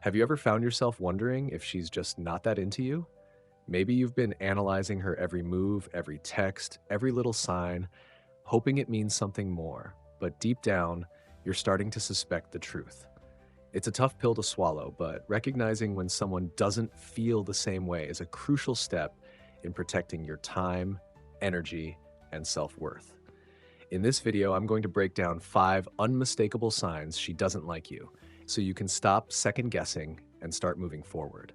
Have you ever found yourself wondering if she's just not that into you? Maybe you've been analyzing her every move, every text, every little sign, hoping it means something more, but deep down, you're starting to suspect the truth. It's a tough pill to swallow, but recognizing when someone doesn't feel the same way is a crucial step in protecting your time, energy, and self-worth. In this video, I'm going to break down 5 unmistakable signs she doesn't like you, so you can stop second guessing and start moving forward.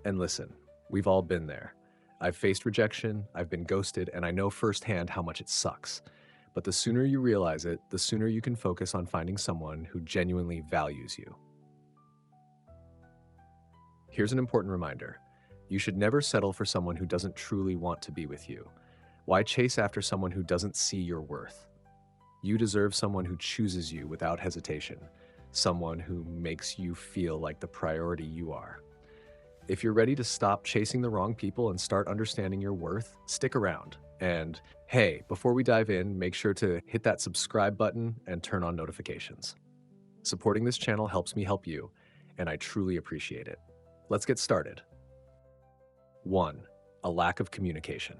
And listen, we've all been there. I've faced rejection, I've been ghosted, and I know firsthand how much it sucks. But the sooner you realize it, the sooner you can focus on finding someone who genuinely values you. Here's an important reminder. You should never settle for someone who doesn't truly want to be with you. Why chase after someone who doesn't see your worth? You deserve someone who chooses you without hesitation, someone who makes you feel like the priority you are. If you're ready to stop chasing the wrong people and start understanding your worth, stick around. And hey, before we dive in, make sure to hit that subscribe button and turn on notifications. Supporting this channel helps me help you, and I truly appreciate it. Let's get started. 1. A lack of communication.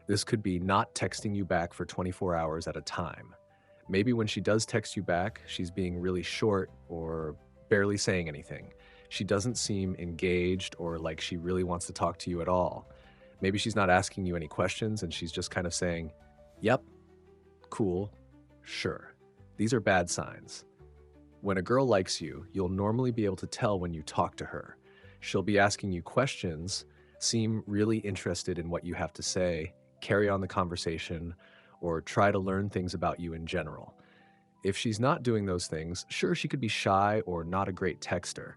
This could be not texting you back for 24 hours at a time. Maybe when she does text you back, she's being really short or barely saying anything. She doesn't seem engaged or like she really wants to talk to you at all. Maybe she's not asking you any questions and she's just kind of saying, "Yep, cool, sure." These are bad signs. When a girl likes you, you'll normally be able to tell when you talk to her. She'll be asking you questions, seem really interested in what you have to say, carry on the conversation, or try to learn things about you in general. If she's not doing those things, sure, she could be shy or not a great texter.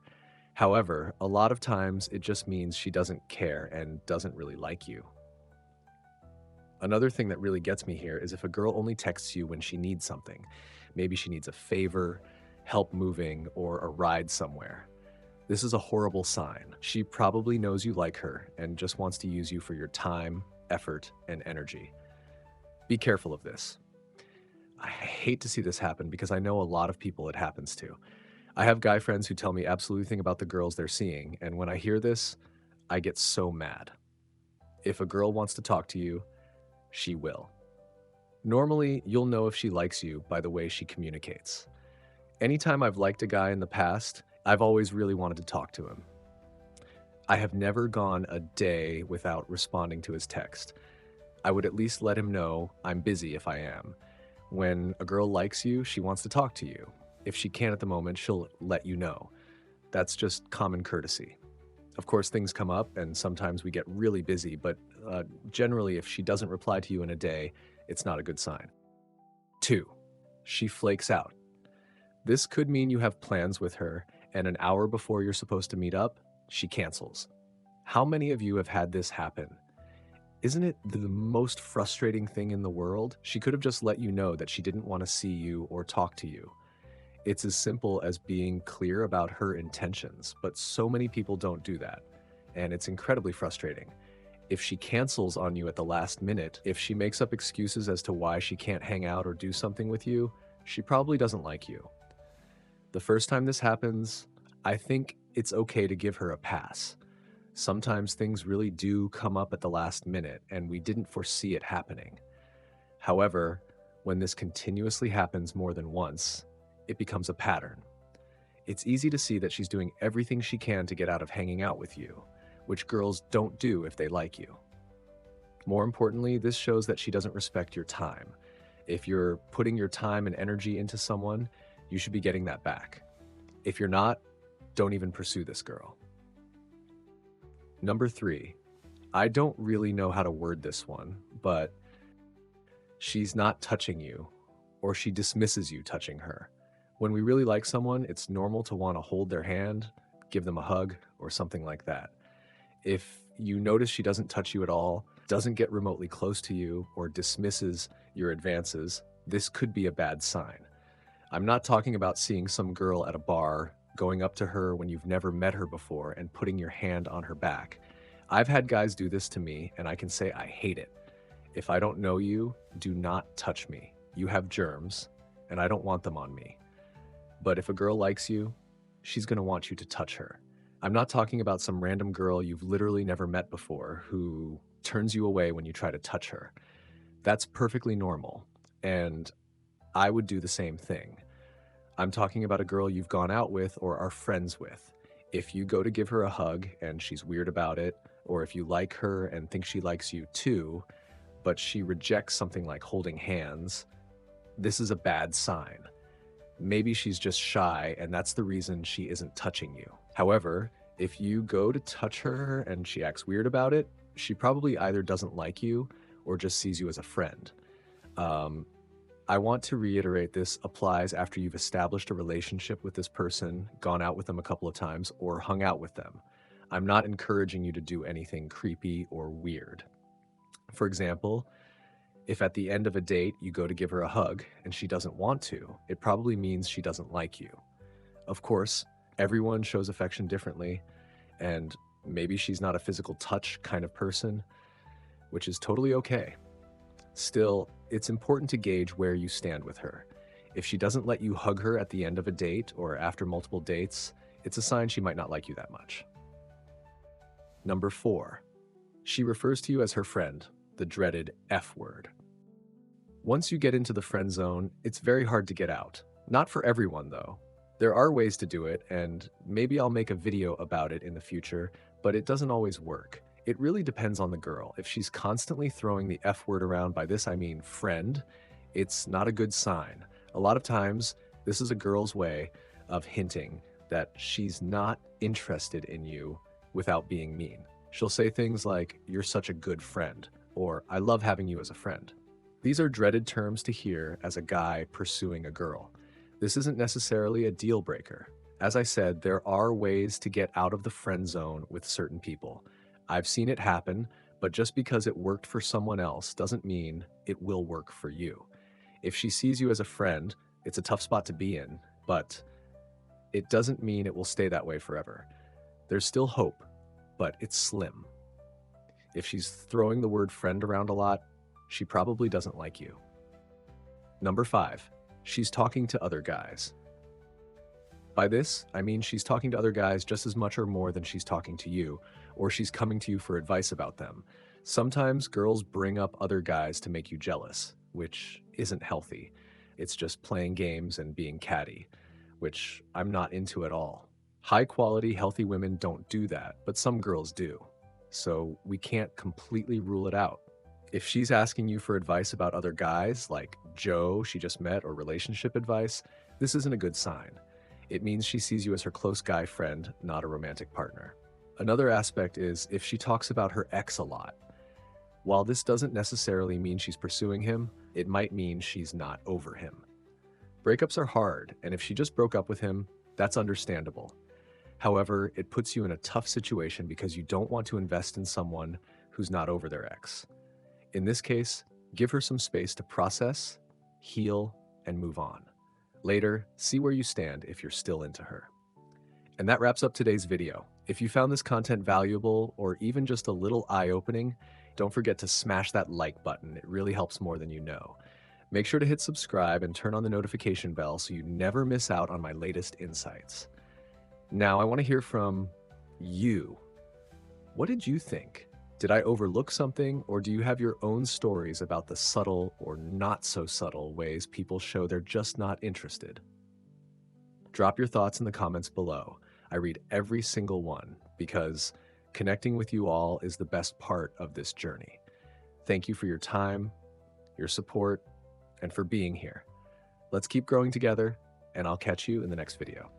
However, a lot of times it just means she doesn't care and doesn't really like you. Another thing that really gets me here is if a girl only texts you when she needs something. Maybe she needs a favor, help moving, or a ride somewhere. This is a horrible sign. She probably knows you like her and just wants to use you for your time, effort, and energy. Be careful of this. I hate to see this happen because I know a lot of people it happens to. I have guy friends who tell me absolutely nothing about the girls they're seeing, and when I hear this, I get so mad. If a girl wants to talk to you, she will. Normally, you'll know if she likes you by the way she communicates. Anytime I've liked a guy in the past, I've always really wanted to talk to him. I have never gone a day without responding to his text. I would at least let him know I'm busy if I am. When a girl likes you, she wants to talk to you. If she can at the moment, she'll let you know. That's just common courtesy. Of course, things come up and sometimes we get really busy, but generally, if she doesn't reply to you in a day, it's not a good sign. 2. She flakes out. This could mean you have plans with her, and an hour before you're supposed to meet up, she cancels. How many of you have had this happen? Isn't it the most frustrating thing in the world? She could have just let you know that she didn't want to see you or talk to you. It's as simple as being clear about her intentions, but so many people don't do that, and it's incredibly frustrating. If she cancels on you at the last minute, if she makes up excuses as to why she can't hang out or do something with you, she probably doesn't like you. The first time this happens, I think it's okay to give her a pass. Sometimes things really do come up at the last minute, and we didn't foresee it happening. However, when this continuously happens more than once, it becomes a pattern. It's easy to see that she's doing everything she can to get out of hanging out with you, which girls don't do if they like you. More importantly, this shows that she doesn't respect your time. If you're putting your time and energy into someone, you should be getting that back. If you're not, don't even pursue this girl. Number 3, I don't really know how to word this one, but she's not touching you, or she dismisses you touching her. When we really like someone, it's normal to want to hold their hand, give them a hug, or something like that. If you notice she doesn't touch you at all, doesn't get remotely close to you, or dismisses your advances, this could be a bad sign. I'm not talking about seeing some girl at a bar, going up to her when you've never met her before and putting your hand on her back. I've had guys do this to me, and I can say I hate it. If I don't know you, do not touch me. You have germs, and I don't want them on me. But if a girl likes you, she's going to want you to touch her. I'm not talking about some random girl you've literally never met before who turns you away when you try to touch her. That's perfectly normal, and I would do the same thing. I'm talking about a girl you've gone out with or are friends with. If you go to give her a hug and she's weird about it, or if you like her and think she likes you too, but she rejects something like holding hands, this is a bad sign. Maybe she's just shy and that's the reason she isn't touching you. However, if you go to touch her and she acts weird about it, she probably either doesn't like you or just sees you as a friend. I want to reiterate this applies after you've established a relationship with this person, gone out with them a couple of times, or hung out with them. I'm not encouraging you to do anything creepy or weird. For example, if at the end of a date you go to give her a hug and she doesn't want to, it probably means she doesn't like you. Of course, everyone shows affection differently, and maybe she's not a physical touch kind of person, which is totally okay. Still, it's important to gauge where you stand with her. If she doesn't let you hug her at the end of a date or after multiple dates, it's a sign she might not like you that much. Number 4, she refers to you as her friend, the dreaded F word. Once you get into the friend zone, it's very hard to get out. Not for everyone, though. There are ways to do it, and maybe I'll make a video about it in the future, but it doesn't always work. It really depends on the girl. If she's constantly throwing the F word around, by this I mean friend, it's not a good sign. A lot of times, this is a girl's way of hinting that she's not interested in you without being mean. She'll say things like, "You're such a good friend," or "I love having you as a friend." These are dreaded terms to hear as a guy pursuing a girl. This isn't necessarily a deal breaker. As I said, there are ways to get out of the friend zone with certain people. I've seen it happen, but just because it worked for someone else doesn't mean it will work for you. If she sees you as a friend, it's a tough spot to be in, but it doesn't mean it will stay that way forever. There's still hope, but it's slim. If she's throwing the word friend around a lot, she probably doesn't like you. Number 5, she's talking to other guys. By this, I mean she's talking to other guys just as much or more than she's talking to you, or she's coming to you for advice about them. Sometimes girls bring up other guys to make you jealous, which isn't healthy. It's just playing games and being catty, which I'm not into at all. High-quality, healthy women don't do that, but some girls do. So we can't completely rule it out. If she's asking you for advice about other guys, like Joe she just met, or relationship advice, this isn't a good sign. It means she sees you as her close guy friend, not a romantic partner. Another aspect is if she talks about her ex a lot. While this doesn't necessarily mean she's pursuing him, it might mean she's not over him. Breakups are hard, and if she just broke up with him, that's understandable. However, it puts you in a tough situation because you don't want to invest in someone who's not over their ex. In this case, give her some space to process, heal, and move on. Later, see where you stand if you're still into her. And that wraps up today's video. If you found this content valuable or even just a little eye-opening, don't forget to smash that like button. It really helps more than you know. Make sure to hit subscribe and turn on the notification bell so you never miss out on my latest insights. Now, I want to hear from you. What did you think? Did I overlook something, or do you have your own stories about the subtle or not so subtle ways people show they're just not interested? Drop your thoughts in the comments below. I read every single one because connecting with you all is the best part of this journey. Thank you for your time, your support, and for being here. Let's keep growing together, and I'll catch you in the next video.